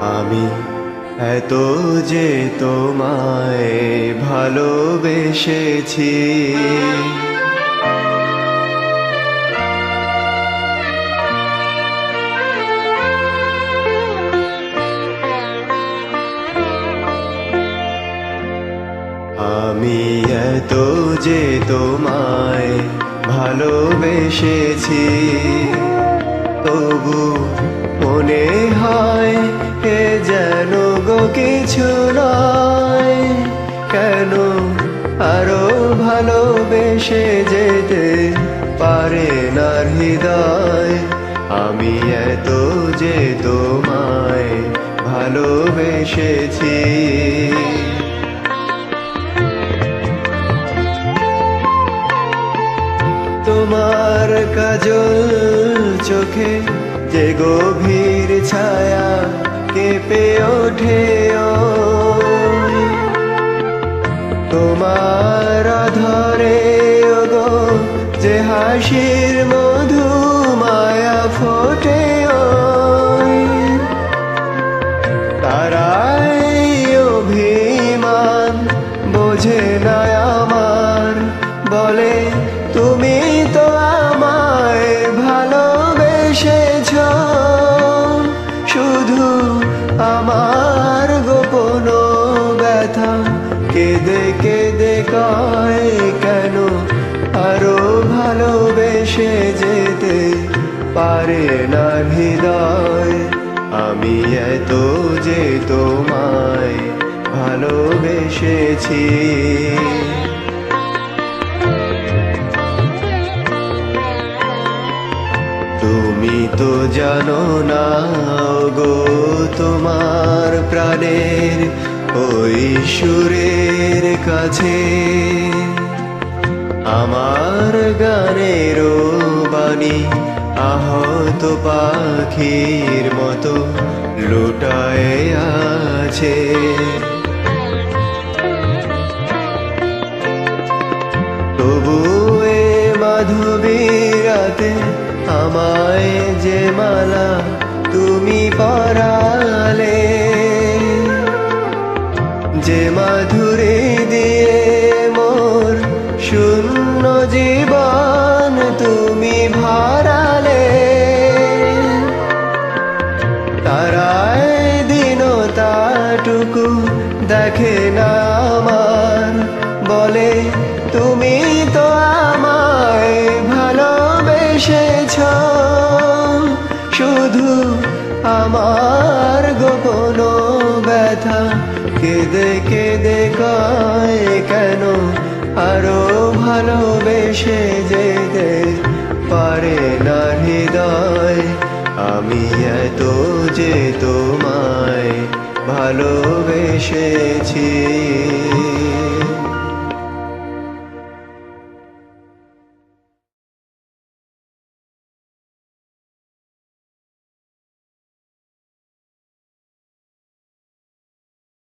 আমি এত যে তোমায় ভালোবেসেছি, আমি এত যে তোমায় ভালোবেসেছি, তবু মনে হয় এ যেন গো কিছু নয়। কেন আরো ভালোবেসে যেতে পারে না হৃদয়? আমি এত যে তোমায় ভালোবেসেছি। তোমার কাজল চোখে যে গভীর ছায়া কেঁপে ওঠে, তোমার ধরে গো যে হাসির মধু মায়া ফোটে, তারাই অভিমান বোঝে না আমার, বলে তুমি তো আমায় ভালোবেসেছ। শুধু আমার গোপন ব্যথা কেঁদে কেঁদে কয়, কেন আরো ভালোবেসে যেতে পারে না হৃদয়? আমি এত যে তোমায় ভালোবেসেছি। তুমি তো জানো না গো, তোমার প্রাণের ওই সুরের কাছে আমার গানের বাণী আহত পাখির মতো লুটায়ে আছে। তবু এ মাধবীর রাতে আমায় যে মালা তুমি পরালে, যে মাধুরী দিয়ে মোর শূন্য জীবন তুমি ভরালে, তারাই দিনটাটুকু দেখে না আমার, বলে তুমি তো আমায় ভালোবেসেছ। শুধু আমার গোপন ব্যথা কেঁদে কেঁদে কয়, কেন আরো ভালোবেসে যেতে পারে না হৃদয়? আমি এত যে তোমায় ভালোবেসেছি।